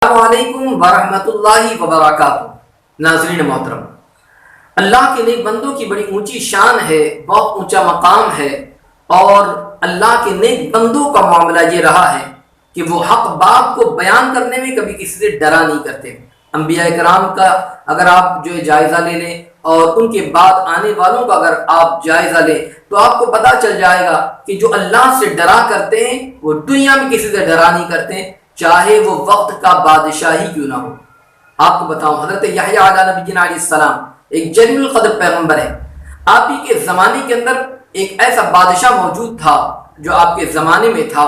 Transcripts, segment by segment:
السلام علیکم ورحمۃ اللہ وبرکاتہ۔ ناظرین محترم، اللہ کے نیک بندوں کی بڑی اونچی شان ہے، بہت اونچا مقام ہے، اور اللہ کے نیک بندوں کا معاملہ یہ رہا ہے کہ وہ حق بات کو بیان کرنے میں کبھی کسی سے ڈرا نہیں کرتے۔ انبیاء کرام کا اگر آپ جائزہ لے لیں اور ان کے بعد آنے والوں کا اگر آپ جائزہ لیں تو آپ کو پتہ چل جائے گا کہ جو اللہ سے ڈرا کرتے ہیں وہ دنیا میں کسی سے ڈرا نہیں کرتے، چاہے وہ وقت کا بادشاہ ہی کیوں نہ ہو۔ آپ کو بتاؤں، حضرت یحییٰ علیہ نبینا علیہ السلام ایک جلیل القدر پیغمبر ہے۔ آپ ہی کے زمانے کے اندر ایک ایسا بادشاہ موجود تھا جو آپ کے زمانے میں تھا،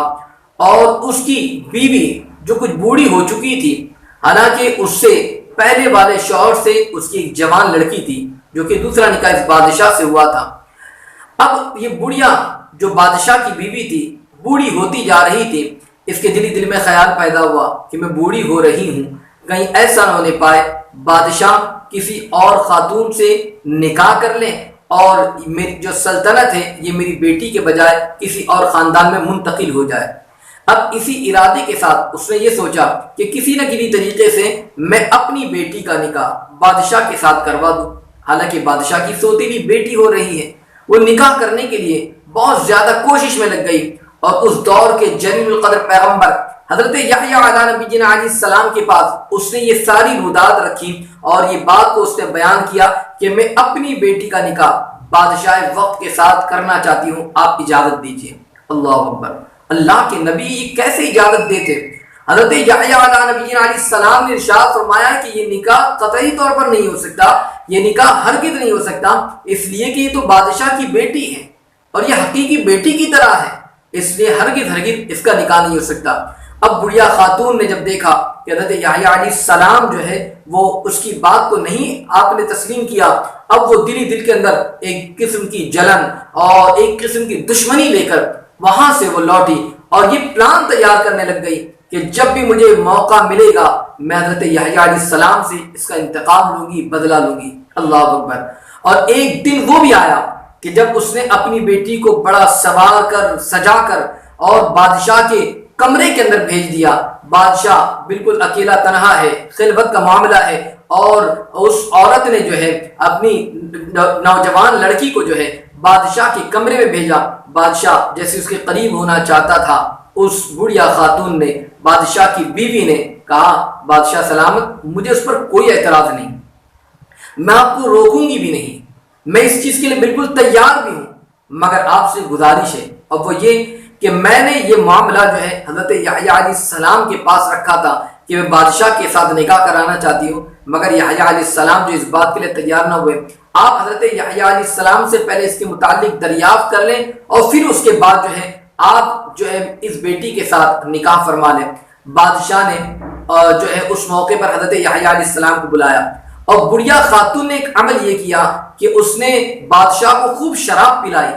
اور اس کی بیوی جو کچھ بوڑھی ہو چکی تھی، حالانکہ اس سے پہلے والے شوہر سے اس کی ایک جوان لڑکی تھی جو کہ دوسرا نکاح اس بادشاہ سے ہوا تھا۔ اب یہ بڑھیا جو بادشاہ کی بیوی تھی بوڑھی ہوتی جا رہی تھی، اس کے دل میں خیال پیدا ہوا کہ میں بوڑھی ہو رہی ہوں، کہیں ایسا نہ ہونے پائے بادشاہ کسی اور خاتون سے نکاح کر لیں اور میری جو سلطنت ہے یہ میری بیٹی کے بجائے کسی اور خاندان میں منتقل ہو جائے۔ اب اسی ارادے کے ساتھ اس نے یہ سوچا کہ کسی نہ کسی طریقے سے میں اپنی بیٹی کا نکاح بادشاہ کے ساتھ کروا دوں۔ حالانکہ بادشاہ کی سوتیلی بیٹی ہو رہی ہے، وہ نکاح کرنے کے لیے بہت زیادہ کوشش میں لگ گئی، اور اس دور کے جلیل القدر پیغمبر حضرت یحییٰ علیہ نبینا علیہ السلام کے پاس اس نے یہ ساری رودات رکھی اور یہ بات کو اس نے بیان کیا کہ میں اپنی بیٹی کا نکاح بادشاہ وقت کے ساتھ کرنا چاہتی ہوں، آپ اجازت دیجیے۔ اللہ اکبر! اللہ کے نبی یہ کیسے اجازت دیتے؟ حضرت یحییٰ علیہ نبینا علیہ السلام نے ارشاد فرمایا کہ یہ نکاح قطعی طور پر نہیں ہو سکتا، یہ نکاح ہرگز نہیں ہو سکتا، اس لیے کہ یہ تو بادشاہ کی بیٹی ہے اور یہ حقیقی بیٹی کی طرح ہے، اس لیے ہرگز اس کا نکاح نہیں ہو سکتا۔ اب بڑھیا خاتون نے جب دیکھا کہ حضرت یحییٰ علیہ السلام جو ہے وہ اس کی بات کو نہیں آپ نے تسلیم کیا، اب وہ دل کے اندر ایک قسم کی جلن اور ایک قسم کی دشمنی لے کر وہاں سے وہ لوٹی اور یہ پلان تیار کرنے لگ گئی کہ جب بھی مجھے موقع ملے گا میں حضرت یحییٰ علیہ السلام سے اس کا انتقام لوں گی، بدلہ لوں گی۔ اللہ اکبر! اور ایک دن وہ بھی آیا کہ جب اس نے اپنی بیٹی کو بڑا سوار کر سجا کر اور بادشاہ کے کمرے کے اندر بھیج دیا۔ بادشاہ بالکل اکیلا تنہا ہے، خلوت کا معاملہ ہے، اور اس عورت نے جو ہے اپنی نوجوان لڑکی کو جو ہے بادشاہ کے کمرے میں بھیجا۔ بادشاہ جیسے اس کے قریب ہونا چاہتا تھا، اس بڑھیا خاتون نے، بادشاہ کی بیوی نے کہا، بادشاہ سلامت، مجھے اس پر کوئی اعتراض نہیں، میں آپ کو روکوں گی بھی نہیں، میں اس چیز کے لیے بالکل تیار بھی ہوں، مگر آپ سے گزارش ہے، اور وہ یہ کہ میں نے یہ معاملہ جو ہے حضرت یحییٰ علیہ السلام کے پاس رکھا تھا کہ میں بادشاہ کے ساتھ نکاح کرانا چاہتی ہوں، مگر یحییٰ علیہ السلام جو اس بات کے لیے تیار نہ ہوئے۔ آپ حضرت یحییٰ علیہ السلام سے پہلے اس کے متعلق دریافت کر لیں اور پھر اس کے بعد جو ہے آپ جو ہے اس بیٹی کے ساتھ نکاح فرما لیں۔ بادشاہ نے جو ہے اس موقع پر حضرت یحییٰ علیہ السلام کو بلایا، اور بڑھیا خاتون نے ایک عمل یہ کیا کہ اس نے بادشاہ کو خوب شراب پلائی،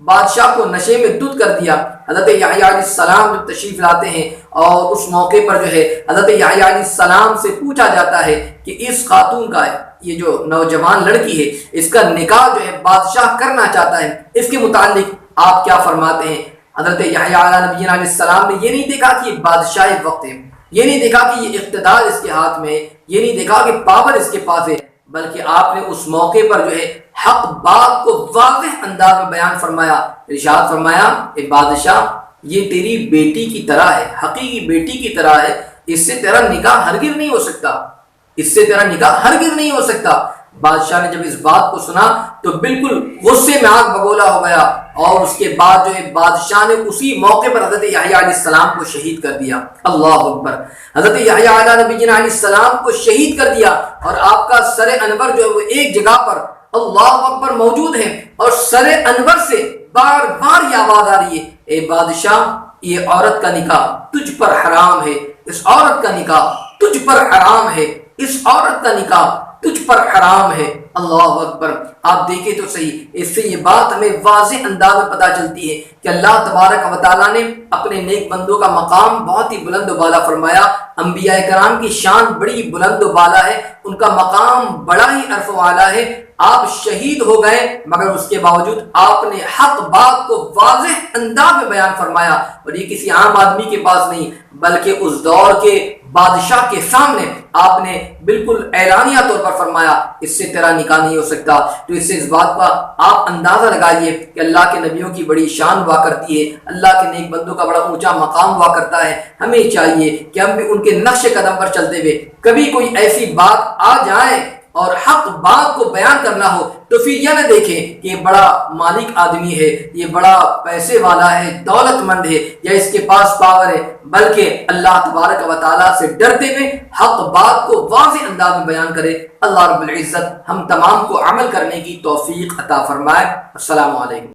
بادشاہ کو نشے میں دھت کر دیا۔ حضرت یحییٰ علیہ السلام جب تشریف لاتے ہیں اور اس موقع پر جو ہے حضرت یحییٰ علیہ السلام سے پوچھا جاتا ہے کہ اس خاتون کا، یہ جو نوجوان لڑکی ہے، اس کا نکاح جو ہے بادشاہ کرنا چاہتا ہے، اس کے متعلق آپ کیا فرماتے ہیں؟ حضرت یحییٰ علیہ نبینا علیہ السلام نے یہ نہیں دیکھا کہ یہ بادشاہ وقت ہے، یہ نہیں دیکھا کہ یہ اقتدار اس کے ہاتھ میں ہے، یہ نہیں دیکھا کہ پاور اس کے پاس ہے، بلکہ آپ نے اس موقع پر جو ہے حق بات کو واضح انداز میں بیان فرمایا۔ ارشاد فرمایا، اے بادشاہ، یہ تیری بیٹی کی طرح ہے، حقیقی بیٹی کی طرح ہے، اس سے تیرا نکاح ہرگز نہیں ہو سکتا، اس سے تیرا نکاح ہرگز نہیں ہو سکتا۔ بادشاہ نے جب اس بات کو سنا تو بالکل غصے میں آگ بگولا ہو گیا، اور اس کے بعد جو ہے بادشاہ نے اسی موقع پر حضرت یحییٰ علیہ السلام کو شہید کر دیا۔ اللہ اکبر! حضرت یحییٰ علیہ نبینا علیہ السلام کو شہید کر دیا، اور آپ کا سر انور جو ہے وہ ایک جگہ پر اللہ اکبر موجود ہے، اور سر انور سے بار بار یہ آواز آ رہی ہے، اے بادشاہ، یہ عورت کا نکاح تجھ پر حرام ہے، اس عورت کا نکاح تجھ پر حرام ہے، اس عورت کا نکاح تجھ پر حرام ہے۔ اللہ اکبر! آپ دیکھیں تو صحیح، اس سے یہ بات ہمیں واضح انداز میں پتہ چلتی ہے کہ اللہ تبارک و تعالیٰ نے اپنے نیک بندوں کا مقام بہت ہی بلند و بالا فرمایا۔ انبیاء کرام کی شان بڑی بلند و بالا ہے، ان کا مقام بڑا ہی عرف و اعلیٰ ہے۔ آپ شہید ہو گئے، مگر اس کے باوجود آپ نے حق بات کو واضح انداز میں بیان فرمایا، اور یہ کسی عام آدمی کے پاس نہیں بلکہ اس دور کے بادشاہ کے سامنے آپ نے بالکل اعلانیہ طور پر فرمایا اس سے تیرا نکاح نہیں ہو سکتا، تو اس سے اس بات کا آپ اندازہ لگائیے کہ اللہ کے نبیوں کی بڑی شان ہوا کرتی ہے، اللہ کے نیک بندوں کا بڑا اونچا مقام ہوا کرتا ہے۔ ہمیں چاہیے کہ ہم بھی ان کے نقش قدم پر چلتے ہوئے کبھی کوئی ایسی بات آ جائے اور حق بات کو بیان کرنا ہو تو پھر یہ نہ دیکھیں کہ یہ بڑا مالک آدمی ہے، یہ بڑا پیسے والا ہے، دولت مند ہے، یا اس کے پاس پاور ہے، بلکہ اللہ تبارک و تعالیٰ سے ڈرتے ہوئے حق بات کو واضح انداز میں بیان کرے۔ اللہ رب العزت ہم تمام کو عمل کرنے کی توفیق عطا فرمائے۔ السلام علیکم۔